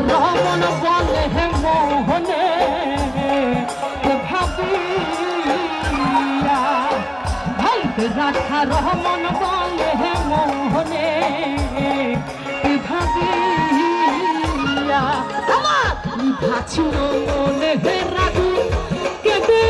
রমন বলে হে মোহনে ভাবিয়া ভাই রাখা রমন বলে হে মোহনে ভাবিয়া আমার ভাছিল মনে হে রাগু কেদে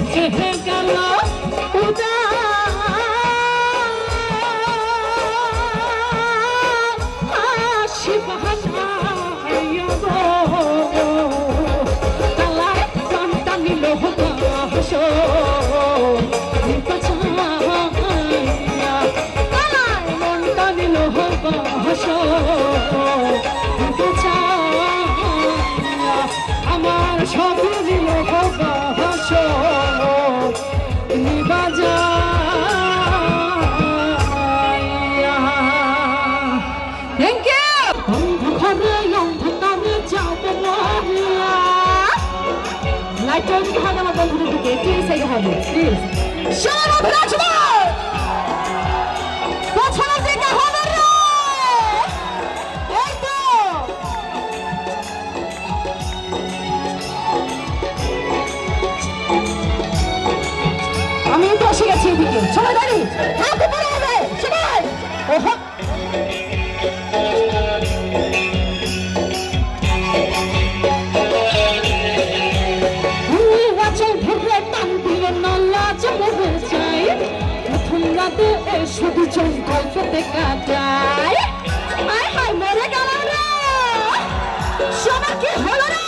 রেখে গেল আমার সবই দিল Please say your hobby, please. Shut up, Rajkumar! What's wrong with the hobby? Hey, go! I'm in the shade of TV. Shall I do it? How to put it away? Shall I? Oh, শুধু জঙ্গল দেখা যায় আয় হায় মরে গেল রে সবার কি হলো রে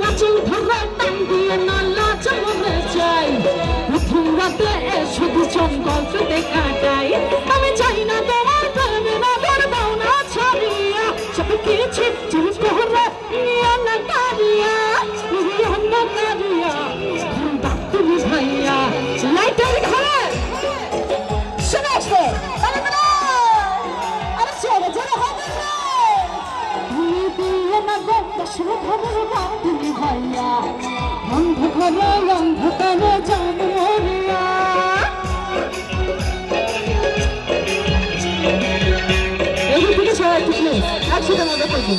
আচল ধরে টান দিয়ে নালা জমে যাই প্রথম রাতে শুধু জঙ্গল দেখা যায় আমি চাই না তোমার প্রেমে না করবো না ছাড়িয়া সব কিছু চুপ করে নিয়ে না কারিয়া তুমি ভাইয়া লাইটার ঘরে শুনে আসবে আরে ছেড়ে ছেড়ে হবে তুমি দিয়ে না গন্ধ শুরু হবে তুমি ভাইয়া অন্ধকারে অন্ধকারে জামরিয়া এই দিকে সবাই ঠিক নেই একসাথে মজা করবো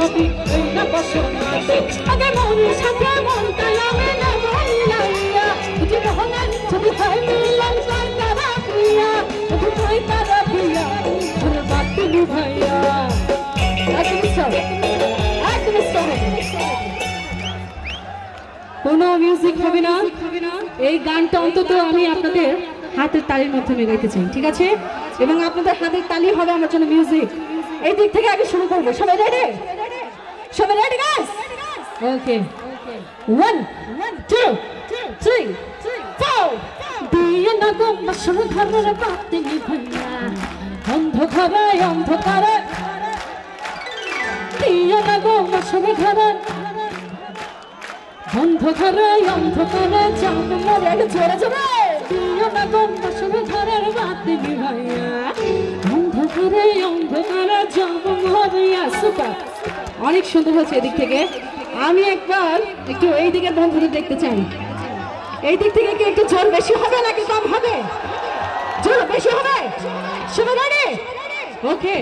ছবি এই না বসনাতে আগে মনের সাথে মনটাই আমি নেব মিলাইয়া যদি হলেন যদি হয় মিলন তার তারা প্রিয়া যদি হয় তারা প্রিয়া তোর বাতিল ভাইয়া কোনো মিউজিক হবে না এই গানটা অন্তত আমি আপনাদের হাতের তালির মাধ্যমে গাইতে চাই ঠিক আছে এবং আপনাদের হাতের তালি হবে আমার জন্য মিউজিক এই দিক থেকে আগে শুরু করবো সবাই রেডি গাইস ওকে 1 2 3 4 দিয়ে না গো মশল ঘরের বাতি ভাইয়া অন্ধকারে দিয়ে না গো মশল ঘরের অন্ধকারে যাব মরে জোরে জোরে দিয়ে না গো মশল ঘরের বাতি ভাইয়া অন্ধকারে যাব মরিয়া সুপার অনেক সুন্দর হচ্ছে এদিক থেকে আমি একবার একটু এই দিকের বন্ধুদের দেখতে চাই এই দিক থেকে কি একটু জোর বেশি হবে নাকি কম হবে জোর বেশি হবে সবাই রেডি ওকে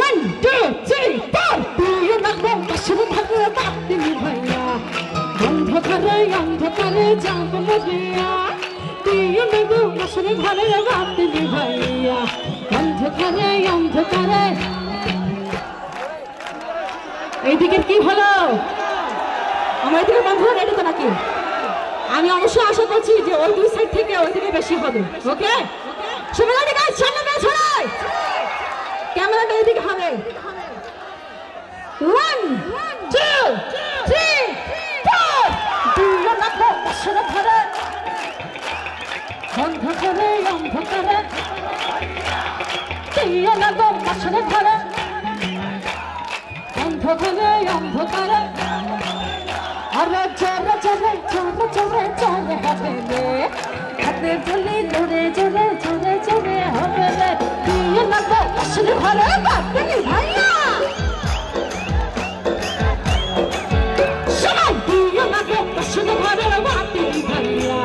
1 2 3 4 দিয়ে না গো মশল ঘরের বাতি ভাইয়া অন্ধকারে যাব মরিয়া দিয়ে না গো মশল ঘরের বাতি ভাইয়া অন্ধকারে এইদিকে কি হলো আমার এদিকে বন্ধুরা রেডি তো নাকি আমি অবশ্যই আশা করছি যে ওই দুই সাইড থেকে ওই দিকে বেশি হবে ওকে সবাই রেডি গাইস সামনে বের ছড়াই ক্যামেরাটা এদিকে হবে 1 2 3 4 দুইটা লাগো বসরে ধরে অন্ধকারে দুইটা লাগো বসরে ধরে অন্ধকারে আরে চলে হবে রে হাতে চলে জোরে হবে রে দিয়ে লাগো বসরে ধরে বাতি ভাইয়া সবাই দিয়ে লাগো বসরে ধরে বাতি ভাইয়া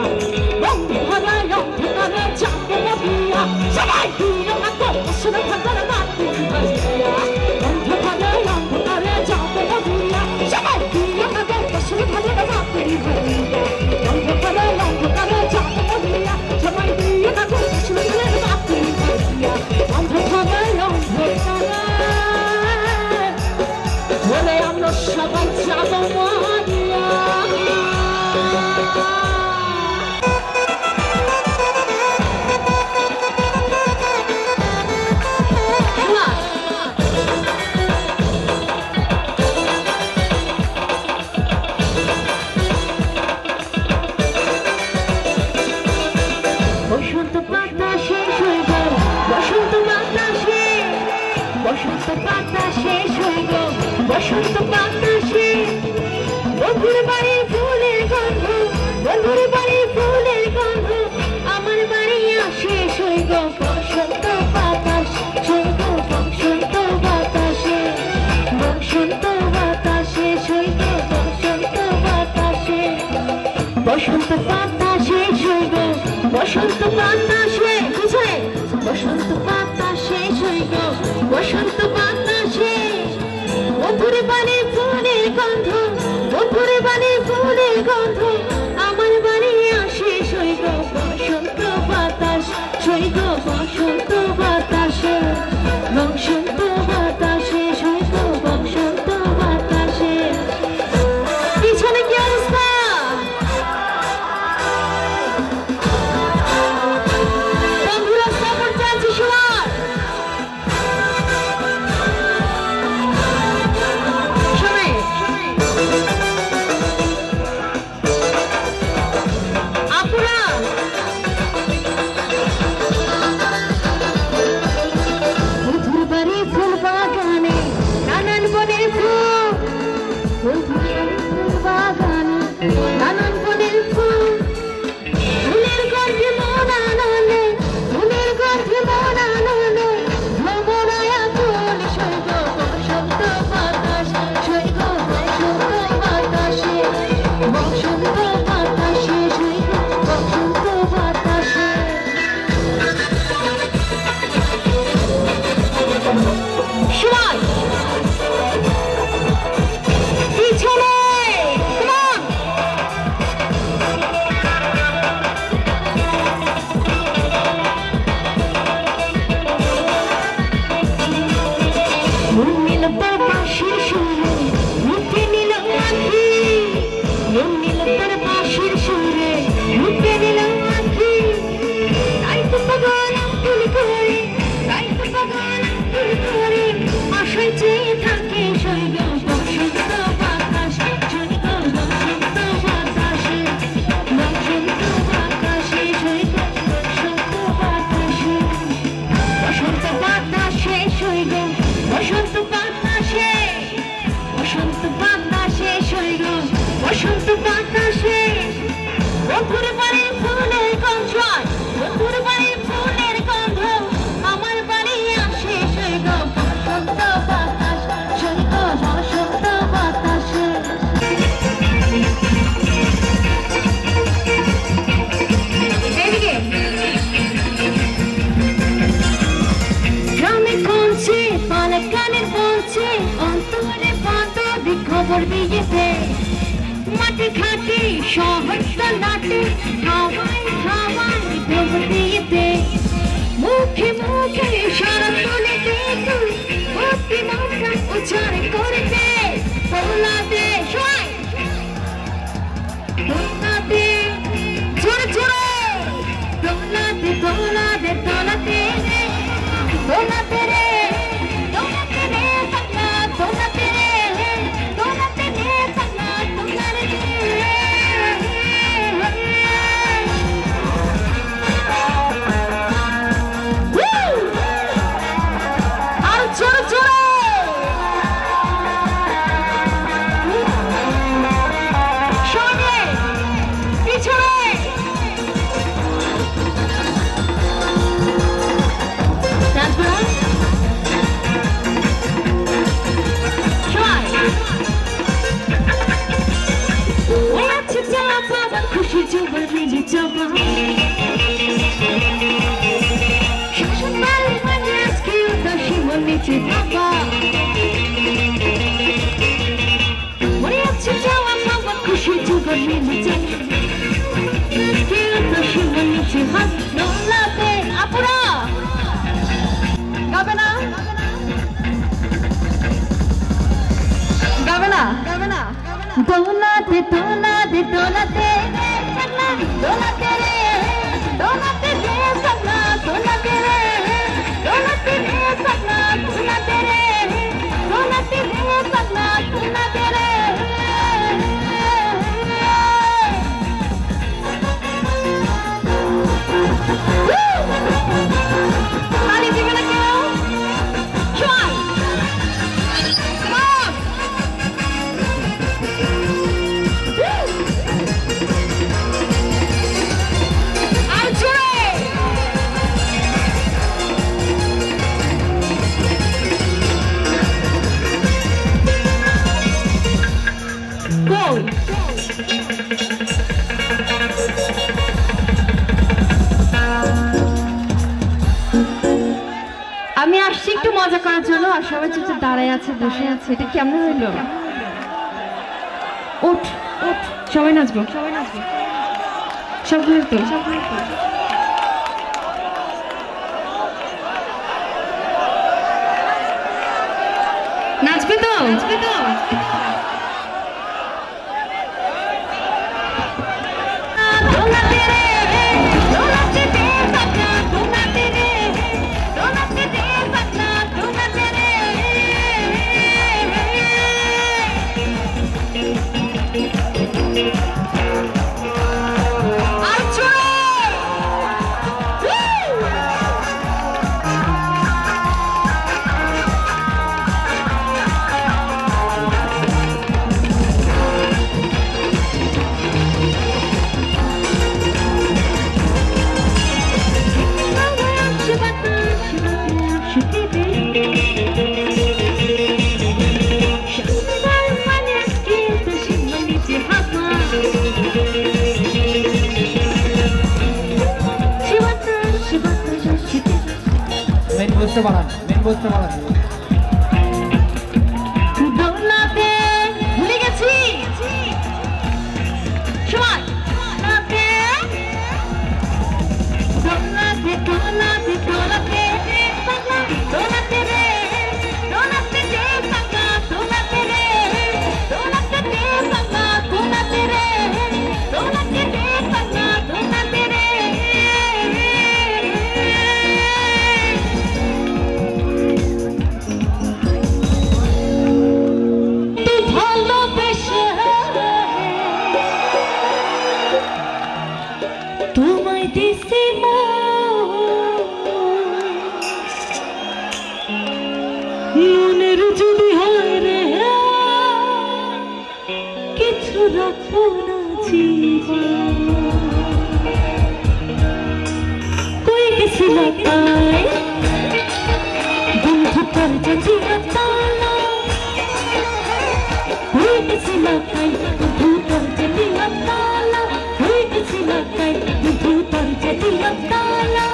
অন্ধকারে যাব মরিয়া সবাই দিয়ে লাগো বসরে ধরে বাতি ভাইয়া অন্ধকারে যাব মরিয়া সবাই দিয়ে লাগো বসরে ধরে বাতি ভাইয়া অন্ধকারে যাব মরিয়া সবাই দিয়ে লাগো বসরে ধরে বাতি ভাইয়া অন্ধকারে বলে আমরা সবাই যাব মরিয়া বসন্ত বাতাসে বন্ধুর বাড়ি ফুলের গন্ধ আমার বাড়ি আসে সৈগ বসন্ত বাতাস সৈগ বসন্ত বাতাসে সৈগ বসন্ত বাতাসে সৈগ বসন্ত বাতাসে বুঝে বসন্ত বাতাসে সৈগ বসন্ত বাতাসে বন্ধুর বাড়ি ফুলের গন্ধ আমার বাড়ি আসে সৈগ বসন্ত বাতাস সৈগ বসন্ত বাতাসে সৈগ বসন্ত বাতাসে পিছনে কি অবস্থা বন্ধুরা সাপোর্ট চাইছি সবার Shut up! নিল তোর বাঁশির সুরে লুটে নিল আঁখি মন নিল তোর বাঁশির সুরে লুটে নিল আঁখি তাই তো পাগল তুলি করে তাই তো পাগল তুলি করে আশায় চেয়ে থাকে সৈগ বসন্ত বাতাস সৈগ বসন্ত বাতাসে বসন্ত বাতাসে সৈগ বসন্ত বাতাসে বসন্ত বাতাসে সৈগ বসন্ত বাতাসে বসন্ত বাতাসে সৈগ বসন্ত বাতাসে বন্ধুর বাড়ি ফুলের গন্ধ বন্ধুর বাড়ি ফুলের গন্ধ আমার বাড়ি আসে সৈগ বসন্ত বাতাস সৈগ বসন্ত বাতাসে এদিকে গ্রামে কমছে পালাকানের বলছে অন্তরে বাঁধা খবর দিয়েছে মাটি ঘাটি শহর তলাটে হাওয়ায় হাওয়ায় খবর দিয়েছে মুখে মুখে সারা তুলে দেখু অতি মাথা উচ্চার করতে তোলাতে সবাই তোলাতে জোরে জোরে তোলাতে তোলাতে তোলাতে তোলাতে রে তোলাতে রে পাগলা তোলাতে রে তোলাতে রে পাগলা তোলাতে রে আর জোরে জোরে সামনে পিছনে খুশি জবা মিলি জবা শাসনবার মানে আজকে উদাসী মনেছে বাবা মনে আছে যাওয়া বাবা খুশি জবা মিলি জবা আজকে উদাসী মনেছে হাত নোলাতে আপুরা গাবে না গাবে না গাবে না দোলাতে দোলাতে দোলাতে পাগলা দোলাতে রে দোলাতে রে পাগলা দোলাতে রে দোলাতে রে পাগলা দোলাতে রে দোলাতে রে পাগলা দোলাতে রে তালি দিবে না কেউ চল আমি আসছি একটু মজা করার জন্য আর সবাই চুপচে দাঁড়ায় আছে বসে আছে এটা কেমন হইলো উঠ উঠ সবাই নাচবো সবগুলো তো নাচবে তো বুঝতে পারেন দোলাতে ভুলে গেছি সবাই দোলাতে দোলাতে দোলাতে দোলাতে রে দোলাতে রে अपना जीवन कोई किसी लगाए बंधु पर जजिया ताला कोई किसी लगाए बंधु पर जजिया ताला कोई किसी लगाए बंधु पर जजिया ताला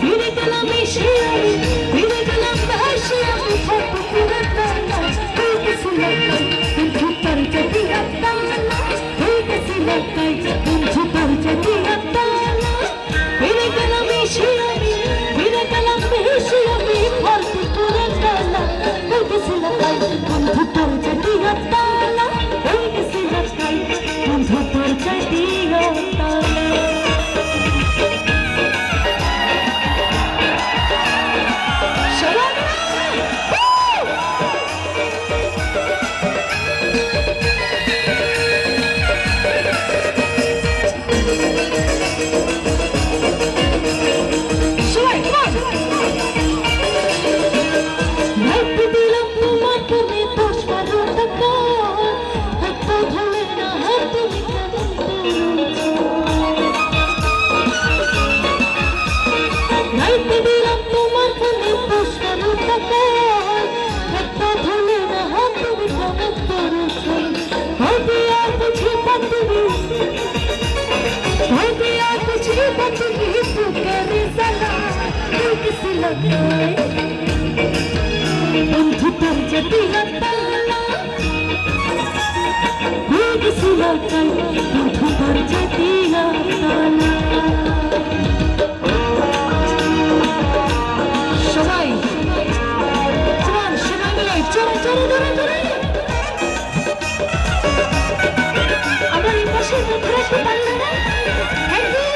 फिर गला में शियारी फिर गला में शियारी फोटो पूरा ताला कोई किसी लगाए बंधु पर जजिया ताला कोई किसी लगाए बंधु पर जजिया ताला फिर गला में शियारी फिर गला में शियारी फोटो पूरा ताला कोई किसी लगाए बंधु पर जजिया ताला कोई किसी लगाए बंधु पर जजिया ताला बंधु पर जजिया ताला कोई किसी लगाए बंधु पर जजिया ताला সবাই মিলে চলে চলে ধরে ধরে আমরা এই পাশে ধরে রাখতে পারলে না থ্যাংক ইউ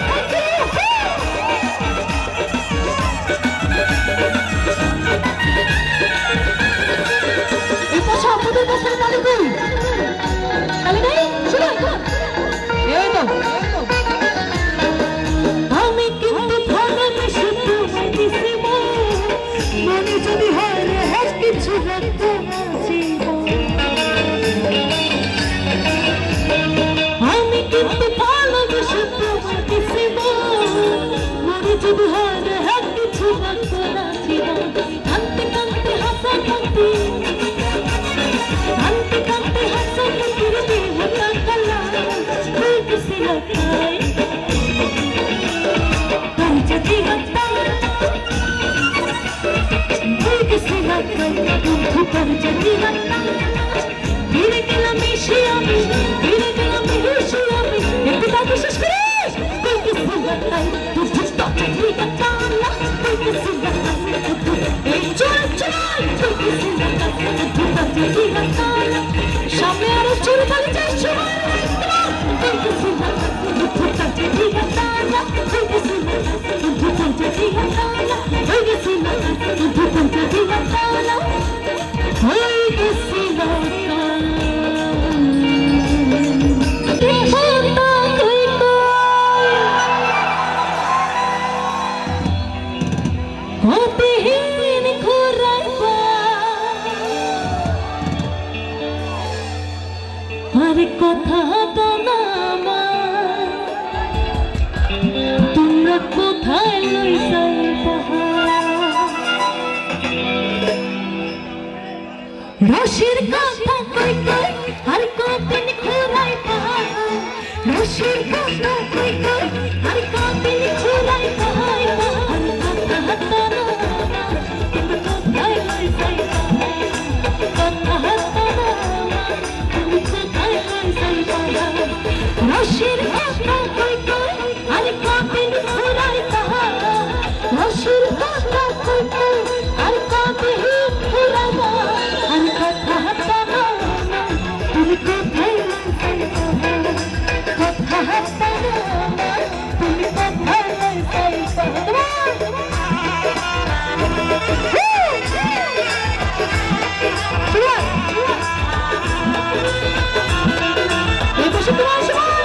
এই পাশে আপনাদের পাশে তালি কই তালি নেই শুনো এই তো আমি কিন্তু ভালোবেসে তোমায় দিছি মনে যদি হয় রে কিছু রাখতে না জীবন আমি কিন্তু ভালোবেসে তোমায় দিছি মনে যদি হয় রে কিছু রাখতে না জীবন কাঁদতে কাঁদতে হাসা কাঁদতে কাঁদতে কাঁদতে হাসা কাঁদতে দেহটা কালা তুই কিসে লাগাই তুই যদি किसी लगाए बंधु पर जजिया ताला फिर गला में शियामी फिर गला में शियामी एक बात विशेष करे कोई किसी लगाए बंधु पर जजिया ताला कोई किसी लगाए बंधु एक चोर चोर कोई किसी लगाए बंधु पर जजिया ताला सामने आरो चोर वाले जाए चोर कोई किसी लगाए बंधु पर जजिया ताला कोई किसी लगाए बंधु पर जजिया ताला कोई किसी लगाए बंधु पर जजिया ताला कोई किसी लगाए होता कोई होते ही निखुराइबा हर कथा तो नामा তোমরা কোথায় লইছাই রশির কথা কই কই আর কতদিন ঘুরাই পাহাড় রশির কথা কই কই আর কতদিন ঘুরাই পাহাড় আর কথা হাতা না তোমরা কোথায় লইছাই কথা হাতা না তোমরা কোথায় লইছাই রশির কথা কই কই আর কতদিন ঘুরাই পাহাড় রশির কথা কই কই আর কতদিন ঘুরাই আর কথা হাতা না তুমি কোথায় লইছাই কথা হাতা না তুমি কোথায় লইছাই এই বসে তোমার সময়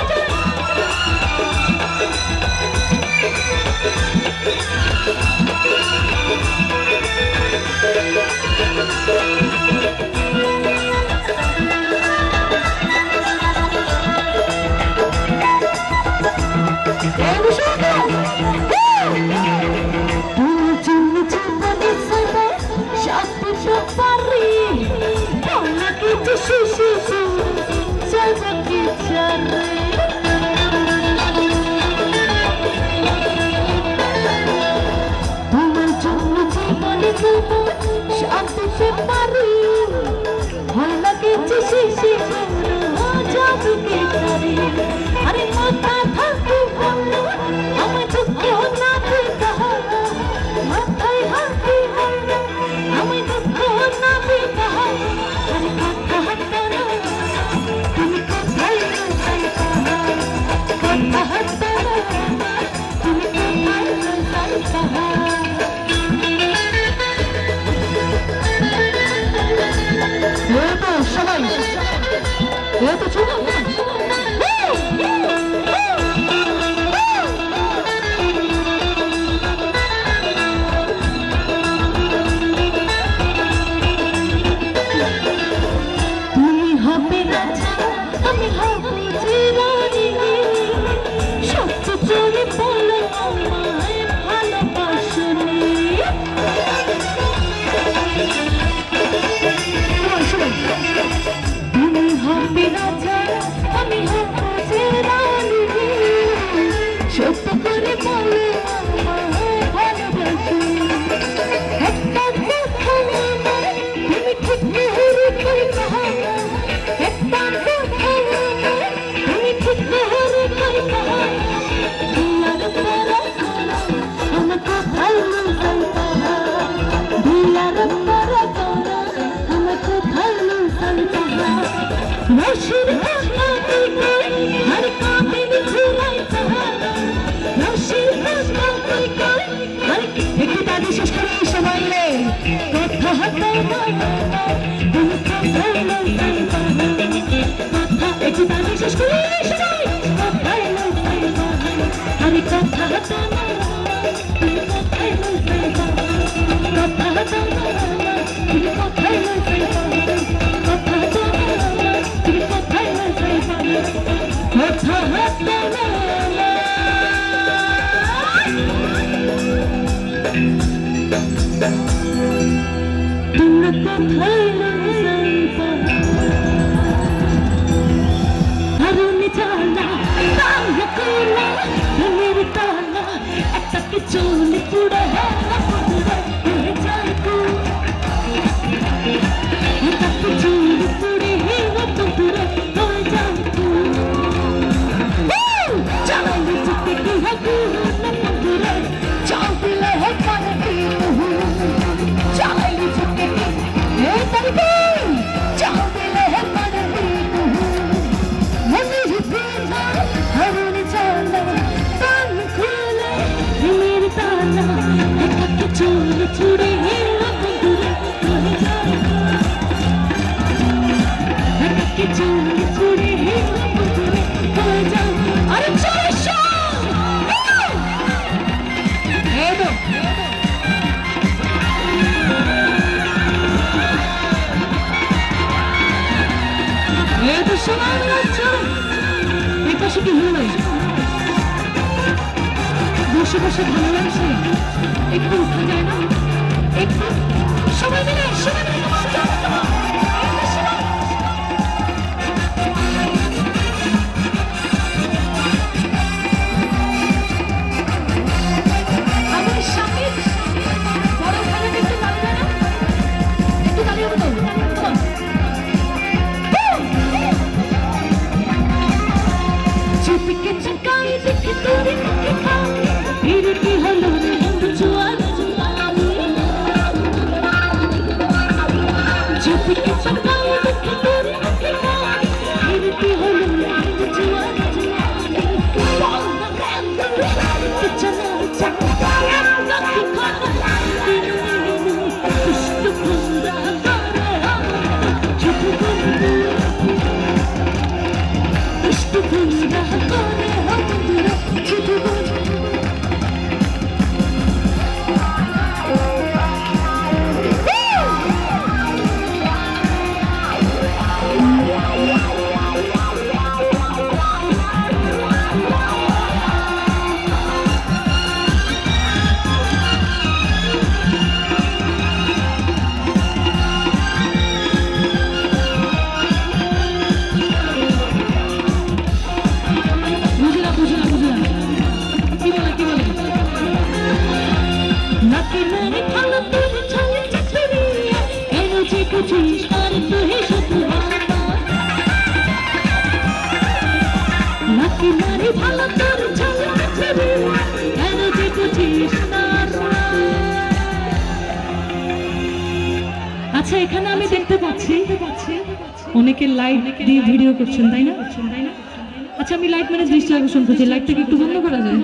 তোমার জন্য জীবনে শান্তিতে পারি ভালো লাগেছে শেষে যাবে তারি আরে মাথা থাকতে বললো আমার দুঃখ না পেতে হবে মাথায় হাতে বললো আমি দুঃখ না পেতে হবে আরে কথা হাতে না তুমি কোথায় কথা হাতে না তুমি কোথায় সবাই তো ছোট তুমি হবে রাজা আমি হব রানী সত্য চলে বলো আমায় ভালোবাসনি তুমি হবে রাজা আমি হব রানী সত্য করে বলো আমায় ভালোবাসনি একটা কথা তুমি ঠিক মেহরে কইতা একটা কথা তুমি ঠিক মেহরে কইতা দিলার পরা আমার কোথায় লুকাইতা দিলার পরা আমার কোথায় লুকাইতা নশির কথা কই হর কাবিল ঝুলাইতা নশির কথা কই হর একটু তাদের শেষ করে সবাই রে কথা হতে তুমি কোথায় লুকাইতা কথা একটু তাদের শেষ করে সবাই কোথায় লুকাইতা আরে কথা হতে তুমি কোথায় লুকাইতা কথা হতে তুমি কোথায় লুকাইতা কথা হতে তুমি কোথায় লুকাইতা কথা হতে তোমরা কোথায় লুকাইতা হারুনি জানা তাঙ্গা কইলা মের তালা একটা কিছু পুড়ে হেলা পুড়ে হয়ে যায় তো একটা কিছু পুড়ে হেলা পুড়ে হয়ে যায় তো চালাইলে চিত্তে কি হাকু না পুড়ে চাও দিলে হে পানি চালাইলে চিত্তে কি হে তারিকে চাও দিলে হে পানি মনে হিপিতা হারুনি জানা তান খুলে মের তালা একটা কিছু পুড়ে হেলা পুড়ে হয়ে যায় একটা কিছু পুড়ে হেলা পুড়ে হয়ে যায় আরে চলো এদো এদো সমান লাগছে এই পাশে কি হলো বসে বসে ভালো লাগছে একটু উঠে যায় না একটু সবাই মিলে আমার সামনে বড় খানাটা একটু দাঁড়িয়ে না একটু দাঁড়িয়ে হতো চুপিকে চুকাই দেখে তোরে মুখে খাই ফির কি হলো রে জোয়ার চুপিকে চুকাই দেখে তোরে মুখে খাই ফির কি হলো রে জোয়ার এখানে আমি দেখতে পাচ্ছি অনেকে লাইট দিয়ে ভিডিও করছেন, তাই না? আচ্ছা, আমি লাইট মানে দৃষ্টি আকর্ষণ করছি, লাইটটাকে একটু বন্ধ করা যায়?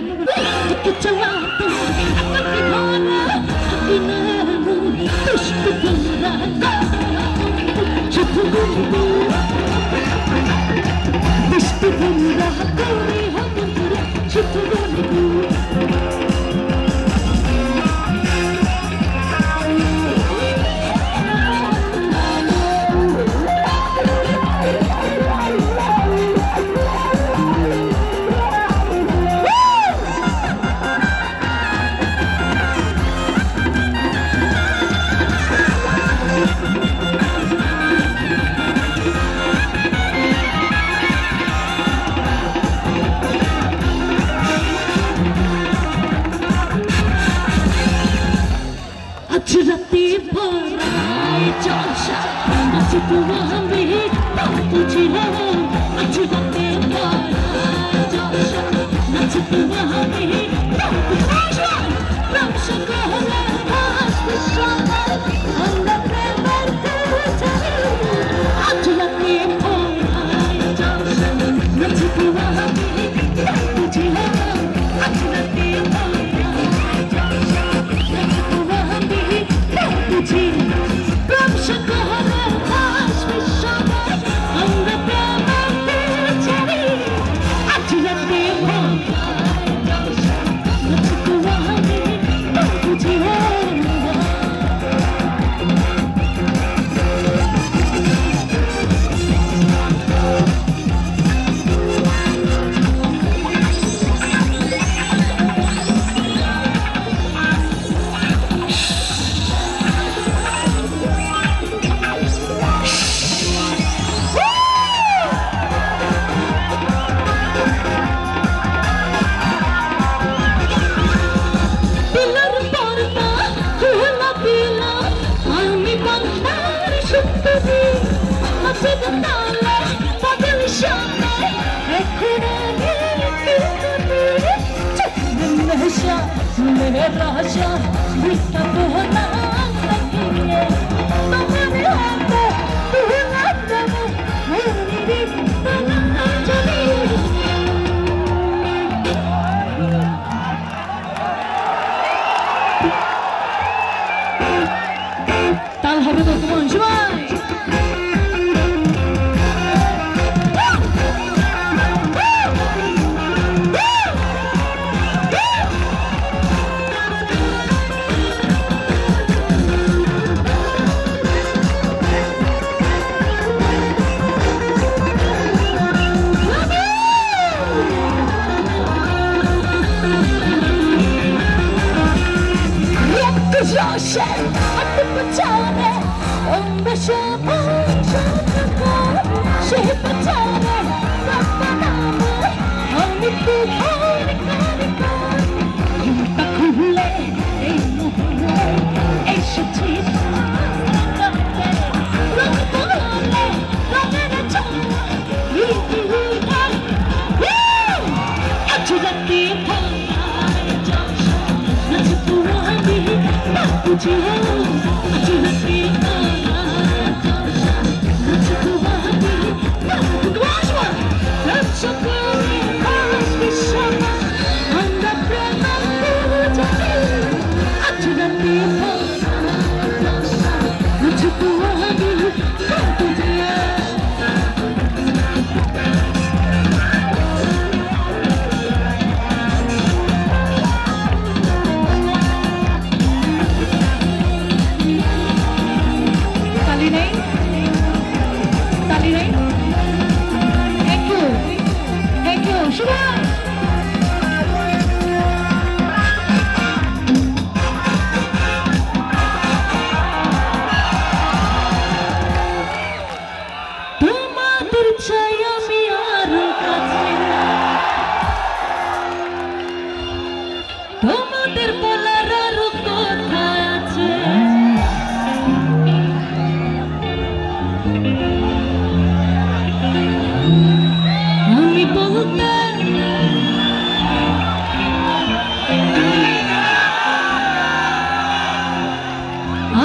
তাল হবে তো তোমার সবাই।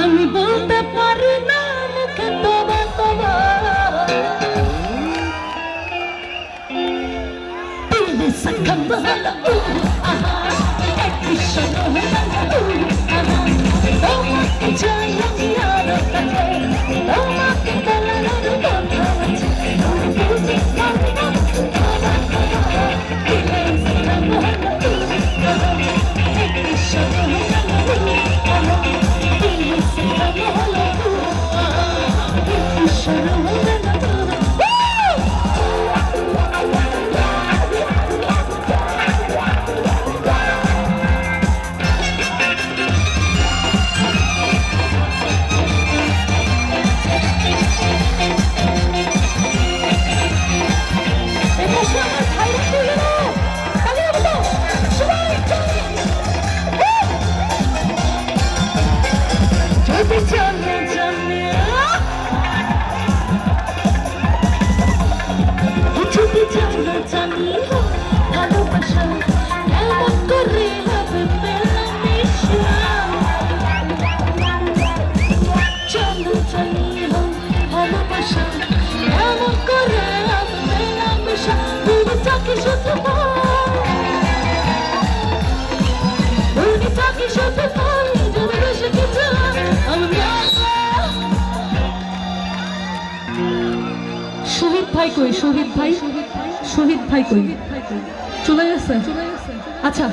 আমি বলতে পারি না হলো আহা এক ভীষণ হলো আহা তোমাকে চাই আমি আরো কাছে তোমাকে বলার আরো কথা আছে বুঝতে পারি না এক ভীষণ হলো আহা শহীদ ভাই কই শহীদ ভাই কই চলে গেছে আচ্ছা